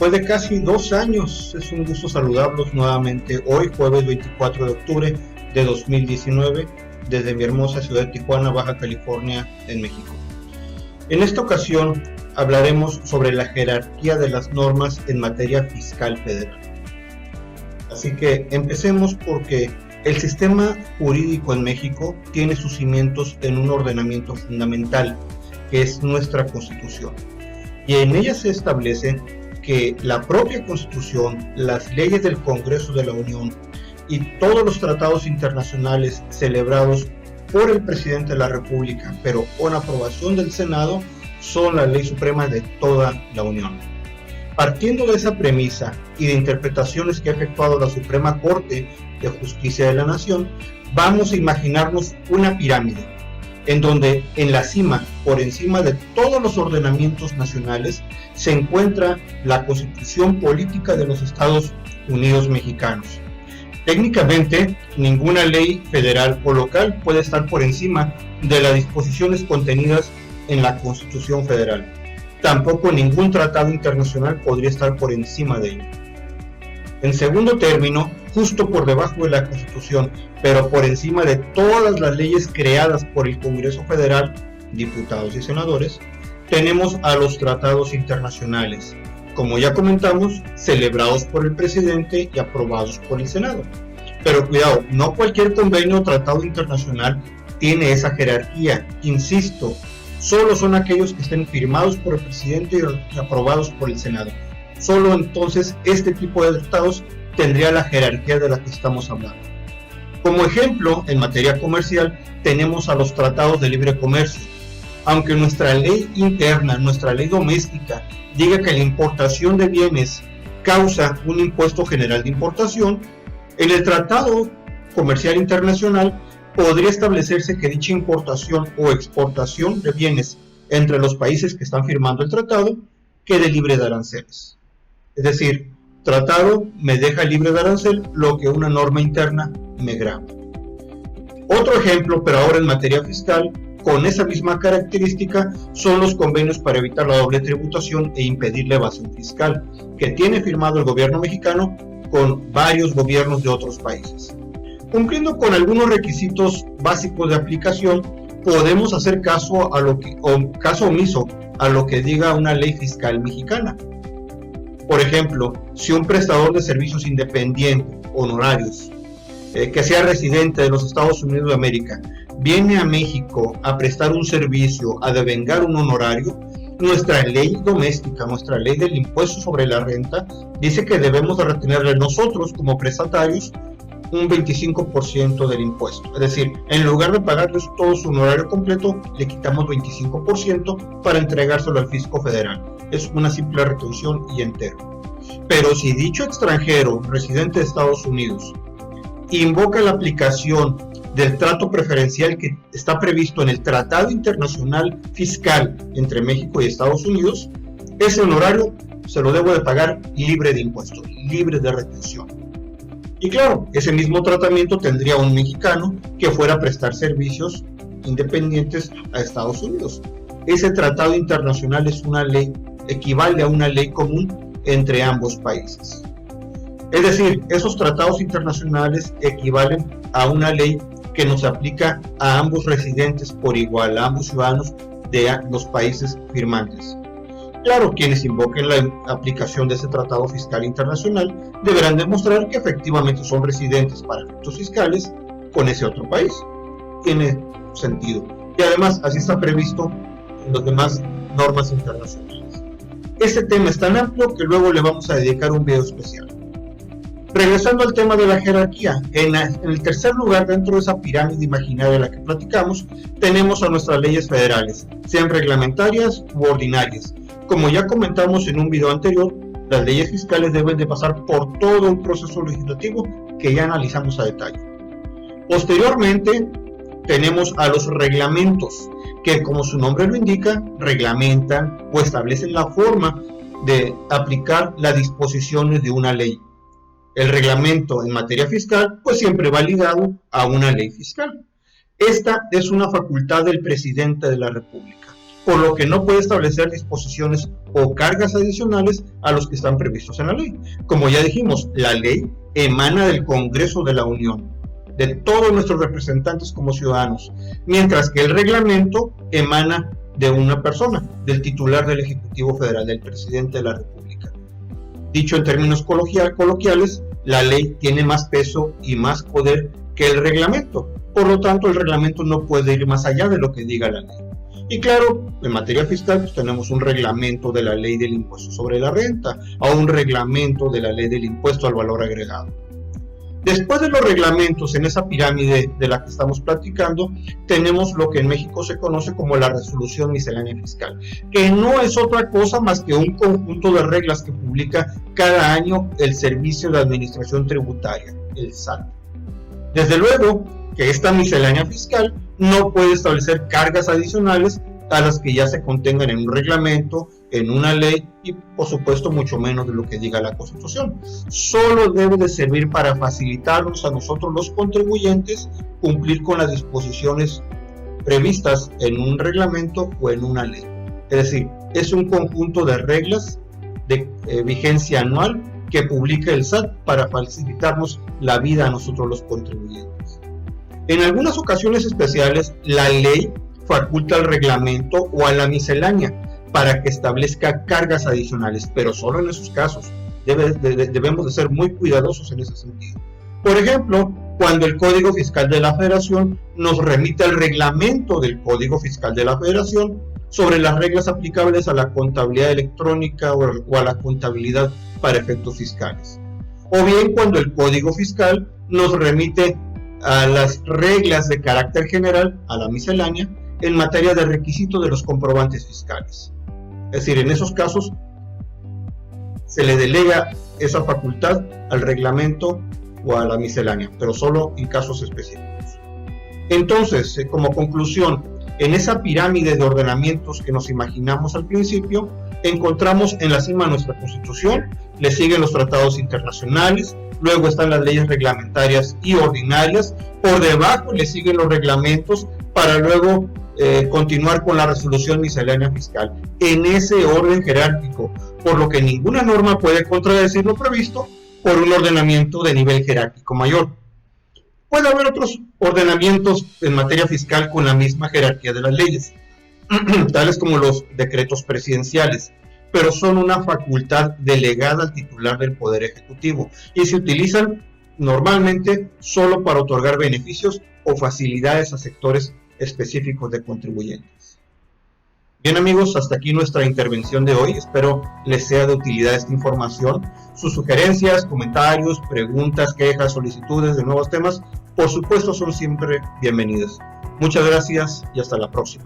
Después de casi 2 años, es un gusto saludarlos nuevamente hoy, jueves 24 de octubre de 2019, desde mi hermosa ciudad de Tijuana, Baja California, en México. En esta ocasión hablaremos sobre la jerarquía de las normas en materia fiscal federal. Así que empecemos porque el sistema jurídico en México tiene sus cimientos en un ordenamiento fundamental, que es nuestra Constitución. Y en ella se establece que la propia Constitución, las leyes del Congreso de la Unión y todos los tratados internacionales celebrados por el presidente de la República, pero con aprobación del Senado, son la ley suprema de toda la Unión. Partiendo de esa premisa y de interpretaciones que ha efectuado la Suprema Corte de Justicia de la Nación, vamos a imaginarnos una pirámide, en donde en la cima, por encima de todos los ordenamientos nacionales, se encuentra la Constitución Política de los Estados Unidos Mexicanos. Técnicamente, ninguna ley federal o local puede estar por encima de las disposiciones contenidas en la Constitución Federal. Tampoco ningún tratado internacional podría estar por encima de ello. En segundo término, justo por debajo de la Constitución, pero por encima de todas las leyes creadas por el Congreso Federal, diputados y senadores, tenemos a los tratados internacionales, como ya comentamos, celebrados por el presidente y aprobados por el Senado. Pero cuidado, no cualquier convenio o tratado internacional tiene esa jerarquía. Insisto, solo son aquellos que estén firmados por el presidente y aprobados por el Senado. Solo entonces este tipo de tratados tendría la jerarquía de la que estamos hablando. Como ejemplo, en materia comercial, tenemos a los tratados de libre comercio. Aunque nuestra ley interna, nuestra ley doméstica, diga que la importación de bienes causa un impuesto general de importación, en el Tratado Comercial Internacional podría establecerse que dicha importación o exportación de bienes entre los países que están firmando el tratado quede libre de aranceles. Es decir, tratado me deja libre de arancel lo que una norma interna me grava. Otro ejemplo, pero ahora en materia fiscal, con esa misma característica, son los convenios para evitar la doble tributación e impedir la evasión fiscal, que tiene firmado el gobierno mexicano con varios gobiernos de otros países. Cumpliendo con algunos requisitos básicos de aplicación, podemos hacer caso omiso a lo que diga una ley fiscal mexicana. Por ejemplo, si un prestador de servicios independiente, honorarios, que sea residente de los Estados Unidos de América, viene a México a prestar un servicio, a devengar un honorario, nuestra ley doméstica, nuestra ley del impuesto sobre la renta, dice que debemos de retenerle nosotros como prestatarios un 25% del impuesto. Es decir, en lugar de pagarles todo su honorario completo, le quitamos 25% para entregárselo al fisco federal. Es una simple retención y entero. Pero si dicho extranjero, residente de Estados Unidos, invoca la aplicación del trato preferencial que está previsto en el Tratado Internacional Fiscal entre México y Estados Unidos, ese honorario se lo debo de pagar libre de impuestos, libre de retención. Y claro, ese mismo tratamiento tendría un mexicano que fuera a prestar servicios independientes a Estados Unidos. Ese tratado internacional es una ley, equivale a una ley común entre ambos países. Es decir, esos tratados internacionales equivalen a una ley que nos aplica a ambos residentes por igual, a ambos ciudadanos de los países firmantes. Claro, quienes invoquen la aplicación de ese tratado fiscal internacional deberán demostrar que efectivamente son residentes para efectos fiscales con ese otro país. Tiene sentido. Y además, así está previsto en las demás normas internacionales. Este tema es tan amplio que luego le vamos a dedicar un video especial. Regresando al tema de la jerarquía, en el tercer lugar dentro de esa pirámide imaginaria de la que platicamos, tenemos a nuestras leyes federales, sean reglamentarias u ordinarias. Como ya comentamos en un video anterior, las leyes fiscales deben de pasar por todo un proceso legislativo que ya analizamos a detalle. Posteriormente, tenemos a los reglamentos, que como su nombre lo indica, reglamentan o establecen la forma de aplicar las disposiciones de una ley. El reglamento en materia fiscal, pues siempre va ligado a una ley fiscal. Esta es una facultad del presidente de la República. por lo que no puede establecer disposiciones o cargas adicionales a los que están previstos en la ley. Como ya dijimos, la ley emana del Congreso de la Unión, de todos nuestros representantes como ciudadanos, mientras que el reglamento emana de una persona, del titular del Ejecutivo Federal, del presidente de la República. Dicho en términos coloquiales, la ley tiene más peso y más poder que el reglamento. Por lo tanto, el reglamento no puede ir más allá de lo que diga la ley. Y claro, en materia fiscal pues tenemos un reglamento de la ley del impuesto sobre la renta o un reglamento de la ley del impuesto al valor agregado. Después de los reglamentos en esa pirámide de la que estamos platicando, tenemos lo que en México se conoce como la resolución miscelánea fiscal, que no es otra cosa más que un conjunto de reglas que publica cada año el Servicio de Administración Tributaria, el SAT. Desde luego que esta miscelánea fiscal no puede establecer cargas adicionales a las que ya se contengan en un reglamento, en una ley y por supuesto mucho menos de lo que diga la Constitución. Solo debe de servir para facilitarnos a nosotros los contribuyentes cumplir con las disposiciones previstas en un reglamento o en una ley. Es decir, es un conjunto de reglas de vigencia anual que publica el SAT para facilitarnos la vida a nosotros los contribuyentes. En algunas ocasiones especiales, la ley faculta al reglamento o a la miscelánea para que establezca cargas adicionales, pero solo en esos casos. Debemos de ser muy cuidadosos en ese sentido. Por ejemplo, cuando el Código Fiscal de la Federación nos remite al reglamento del Código Fiscal de la Federación sobre las reglas aplicables a la contabilidad electrónica o a la contabilidad para efectos fiscales. O bien cuando el Código Fiscal nos remite a las reglas de carácter general, a la miscelánea, en materia de requisitos de los comprobantes fiscales. Es decir, en esos casos se le delega esa facultad al reglamento o a la miscelánea, pero solo en casos específicos. Entonces, como conclusión, en esa pirámide de ordenamientos que nos imaginamos al principio, encontramos en la cima nuestra Constitución, le siguen los tratados internacionales, luego están las leyes reglamentarias y ordinarias, por debajo le siguen los reglamentos para luego continuar con la resolución miscelánea fiscal, en ese orden jerárquico, por lo que ninguna norma puede contradecir lo previsto por un ordenamiento de nivel jerárquico mayor. Puede haber otros ordenamientos en materia fiscal con la misma jerarquía de las leyes, tales como los decretos presidenciales, pero son una facultad delegada al titular del Poder Ejecutivo y se utilizan normalmente solo para otorgar beneficios o facilidades a sectores específicos de contribuyentes. Bien amigos, hasta aquí nuestra intervención de hoy. Espero les sea de utilidad esta información. Sus sugerencias, comentarios, preguntas, quejas, solicitudes de nuevos temas, por supuesto son siempre bienvenidas. Muchas gracias y hasta la próxima.